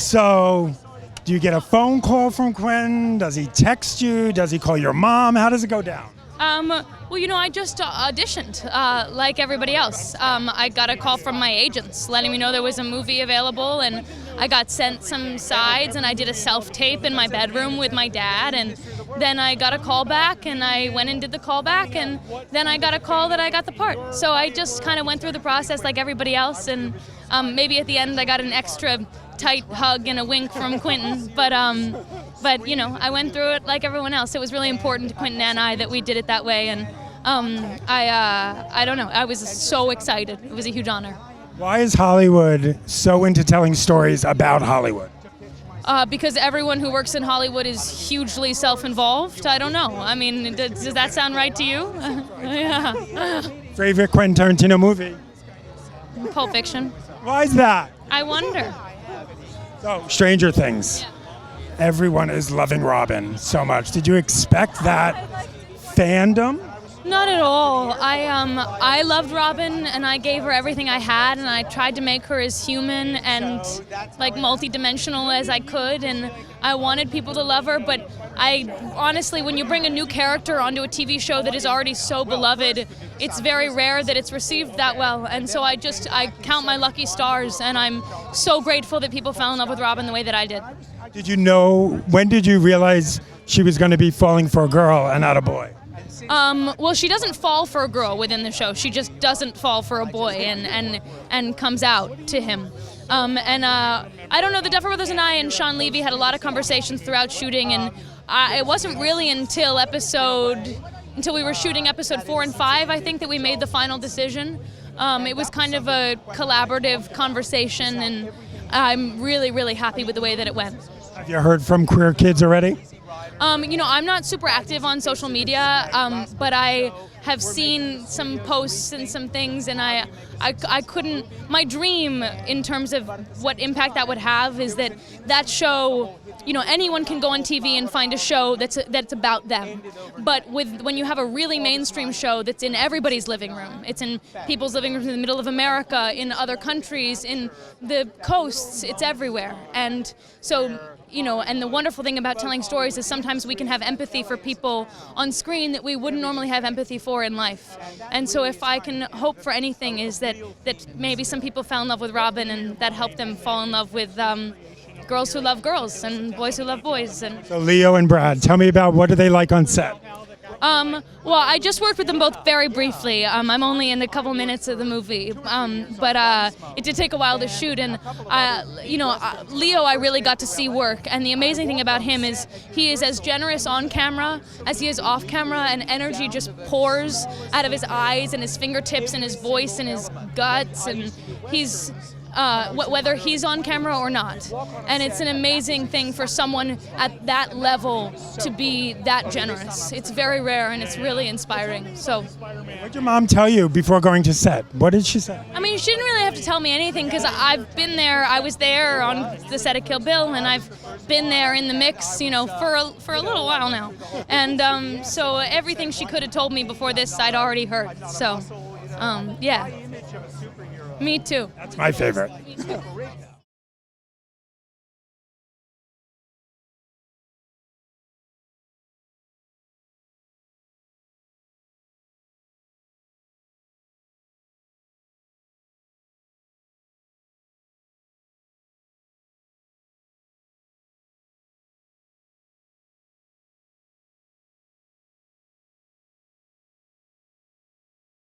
So, do you get a phone call from Quentin? Does he text you? Does he call your mom? How does it go down? Well, I just auditioned like everybody else. I got a call from my agents letting me know there was a movie available, and I got sent some sides, and I did a self-tape in my bedroom with my dad, and then I got a call back, and I went and did the call back, and then I got a call that I got the part. So I just kind of went through the process like everybody else, and maybe at the end I got an extra tight hug and a wink from Quentin, but I went through it like everyone else. It was really important to Quentin and I that we did it that way, and I don't know, I was so excited. It was a huge honor. Why is Hollywood so into telling stories about Hollywood? Because everyone who works in Hollywood is hugely self-involved. I don't know. I mean, does that sound right to you? Yeah. Favorite Quentin Tarantino movie? Pulp Fiction. Why is that? I wonder. So, Stranger Things. Yeah. Everyone is loving Robin so much. Did you expect that fandom? Not at all. I loved Robin, and I gave her everything I had, and I tried to make her as human and like multi-dimensional as I could, and I wanted people to love her, but I honestly, when you bring a new character onto a TV show that is already so beloved, it's very rare that it's received that well, and so I count my lucky stars, and I'm so grateful that people fell in love with Robin the way that I did. Did you know, when did you realize she was going to be falling for a girl and not a boy? Well, she doesn't fall for a girl within the show. She just doesn't fall for a boy and comes out to him. I don't know, the Duffer Brothers and I and Sean Levy had a lot of conversations throughout shooting, and it wasn't really until we were shooting episode 4 and 5, I think, that we made the final decision. It was kind of a collaborative conversation, and I'm really, really happy with the way that it went. Have you heard from queer kids already? I'm not super active on social media, but I have seen some posts and some things, and I couldn't. My dream in terms of what impact that would have is that show. Anyone can go on TV and find a show that's about them, but when you have a really mainstream show that's in everybody's living room, it's in people's living rooms in the middle of America, in other countries, in the coasts, it's everywhere, and so. And the wonderful thing about telling stories is sometimes we can have empathy for people on screen that we wouldn't normally have empathy for in life. And so if I can hope for anything is that maybe some people fell in love with Robin, and that helped them fall in love with girls who love girls and boys who love boys. And So Leo and Brad, tell me about what do they like on set? Well, I just worked with them both very briefly. I'm only in a couple minutes of the movie, but it did take a while to shoot. And Leo, I really got to see work. And the amazing thing about him is he is as generous on camera as he is off camera, and energy just pours out of his eyes and his fingertips and his voice and his guts, and he's. Whether he's on camera or not. And it's an amazing thing for someone at that level to be that generous. It's very rare, and it's really inspiring. So, What did your mom tell you before going to set? What did she say? I mean, she didn't really have to tell me anything, because I've been there. I was there on the set of Kill Bill, and I've been there in the mix, for a little while now. And so everything she could have told me before this, I'd already heard. So, yeah. Me too. That's my favorite. Me too.